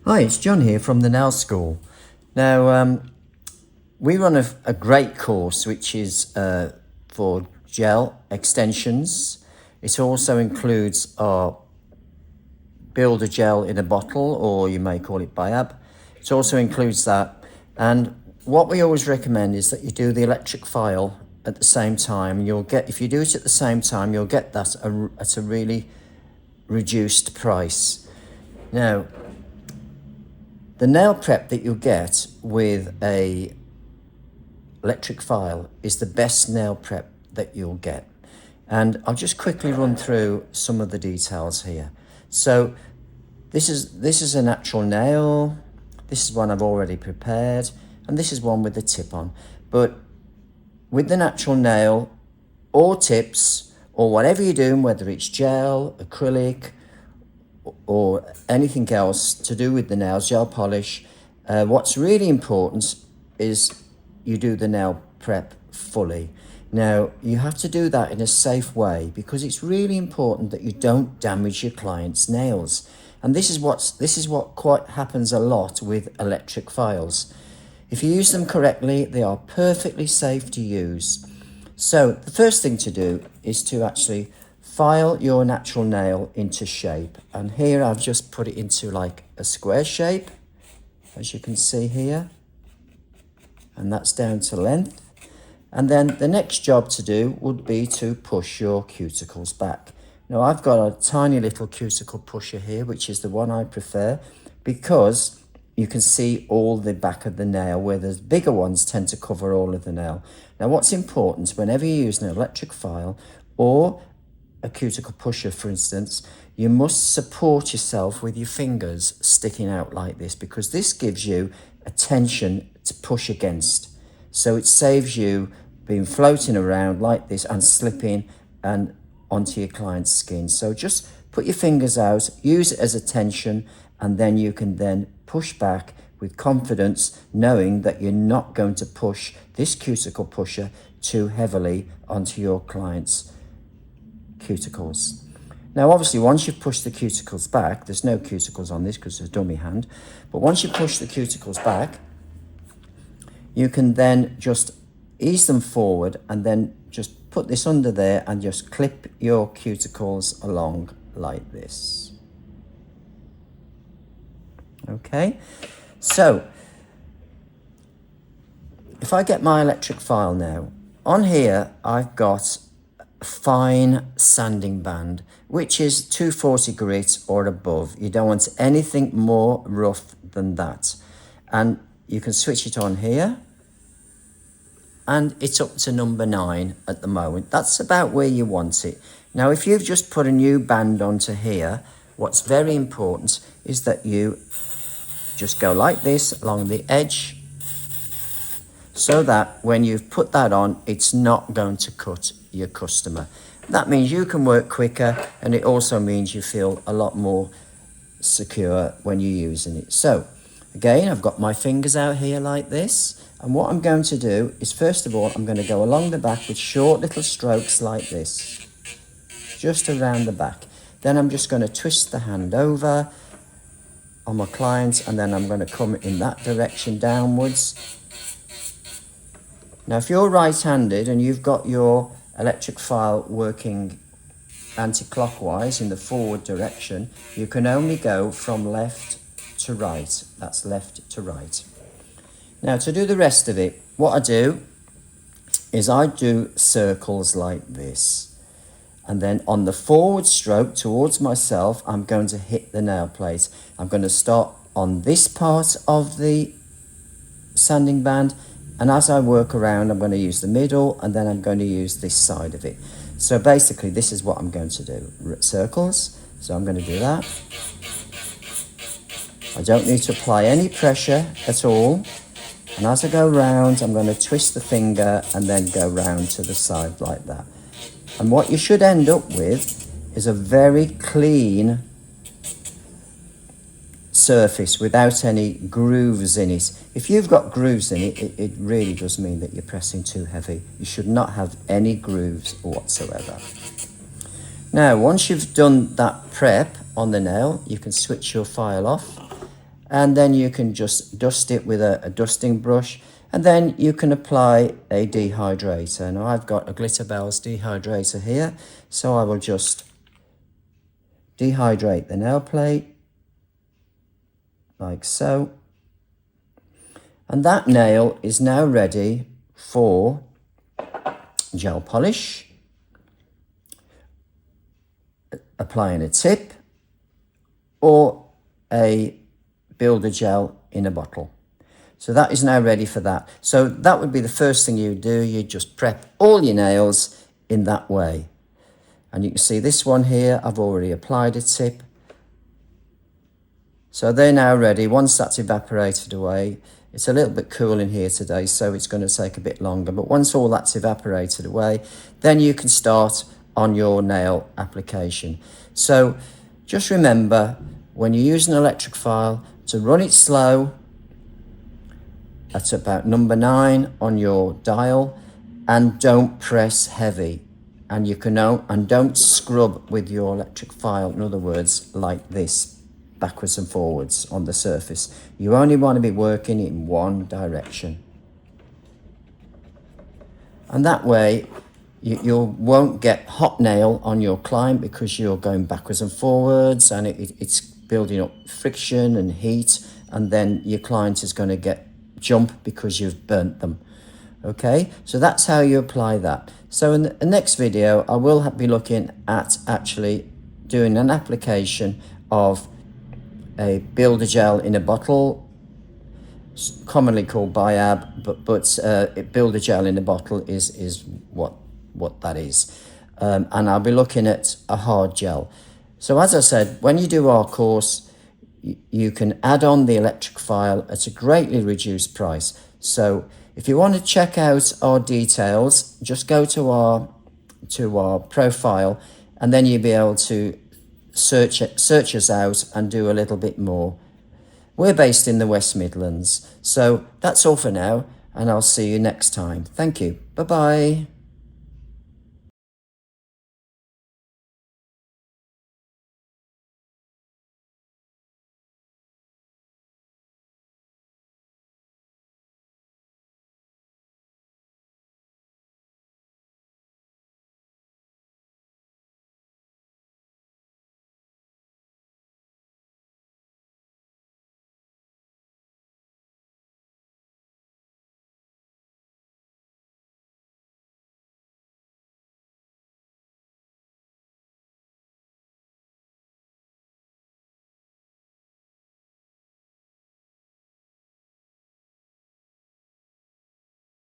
Hi, it's John here from the Nail School. Now, we run a great course which is for gel extensions. It also includes our builder gel in a bottle, or you may call it BIAB. It also includes that. And what we always recommend is that you do the electric file at the same time. If you do it at the same time, you'll get that at a really reduced price. Now, the nail prep that you'll get with a electric file is the best nail prep that you'll get. And I'll just quickly run through some of the details here. So this is a natural nail. This is one I've already prepared, and this is one with the tip on. But with the natural nail or tips or whatever you're doing, whether it's gel, acrylic, or anything else to do with the nails, gel polish, what's really important is you do the nail prep fully. Now, you have to do that in a safe way because it's really important that you don't damage your client's nails. And this is what quite happens a lot with electric files. If you use them correctly, they are perfectly safe to use. So the first thing to do is to actually file your natural nail into shape. And here I've just put it into like a square shape, as you can see here. And that's down to length. And then the next job to do would be to push your cuticles back. Now I've got a tiny little cuticle pusher here, which is the one I prefer because you can see all the back of the nail, where the bigger ones tend to cover all of the nail. Now what's important, whenever you use an electric file or a cuticle pusher, for instance, you must support yourself with your fingers sticking out like this, because this gives you a tension to push against. So it saves you being floating around like this and slipping and onto your client's skin. So just put your fingers out, use it as a tension, and then you can then push back with confidence, knowing that you're not going to push this cuticle pusher too heavily onto your client's cuticles. Now obviously once you've pushed the cuticles back, there's no cuticles on this because it's a dummy hand, but once you push the cuticles back, you can then just ease them forward and then just put this under there and just clip your cuticles along like this. Okay, so if I get my electric file now, on here I've got a fine sanding band, which is 240 grit or above. You don't want anything more rough than that. And you can switch it on here, and it's up to number 9 at the moment. That's about where you want it. Now, if you've just put a new band onto here, what's very important is that you just go like this along the edge, so that when you've put that on, it's not going to cut your customer. That means you can work quicker, and it also means you feel a lot more secure when you're using it. So again, I've got my fingers out here like this, and what I'm going to do is, first of all, I'm going to go along the back with short little strokes like this, just around the back. Then I'm just going to twist the hand over on my client, and then I'm going to come in that direction downwards. Now if you're right-handed and you've got your electric file working anti-clockwise in the forward direction, you can only go from left to right. That's left to right. Now to do the rest of it, what I do is I do circles like this, and then on the forward stroke towards myself, I'm going to hit the nail plate. I'm going to start on this part of the sanding band, and as I work around, I'm going to use the middle, and then I'm going to use this side of it. So basically this is what I'm going to do, circles. So I'm going to do that. I don't need to apply any pressure at all. And as I go round, I'm going to twist the finger and then go round to the side like that. And what you should end up with is a very clean surface without any grooves in it. If you've got grooves in it, it really does mean that you're pressing too heavy. You should not have any grooves whatsoever. Now, once you've done that prep on the nail, you can switch your file off, and then you can just dust it with a dusting brush, and then you can apply a dehydrator. Now I've got a Glitterbels dehydrator here, so I will just dehydrate the nail plate like so, and that nail is now ready for gel polish, applying a tip, or a builder gel in a bottle. So that is now ready for that. So that would be the first thing you do. You just prep all your nails in that way. And you can see this one here, I've already applied a tip. So they're now ready. Once that's evaporated away, it's a little bit cool in here today, so it's going to take a bit longer. But once all that's evaporated away, then you can start on your nail application. So just remember, when you use an electric file, to run it slow at about number 9 on your dial, and don't press heavy. And you can and don't scrub with your electric file, in other words, like this, backwards and forwards on the surface. You only want to be working in one direction. And that way you won't get hot nail on your client, because you're going backwards and forwards, and it's building up friction and heat, and then your client is going to jump because you've burnt them. Okay, so that's how you apply that. So in the next video, I will be looking at actually doing an application of a builder gel in a bottle, commonly called Biab, but builder gel in a bottle is what that is. And I'll be looking at a hard gel. So as I said, when you do our course, you can add on the electric file at a greatly reduced price. So if you want to check out our details, just go to our profile, and then you'll be able to search us out and do a little bit more. We're based in the West Midlands. So that's all for now, and I'll see you next time. Thank you. Bye-bye.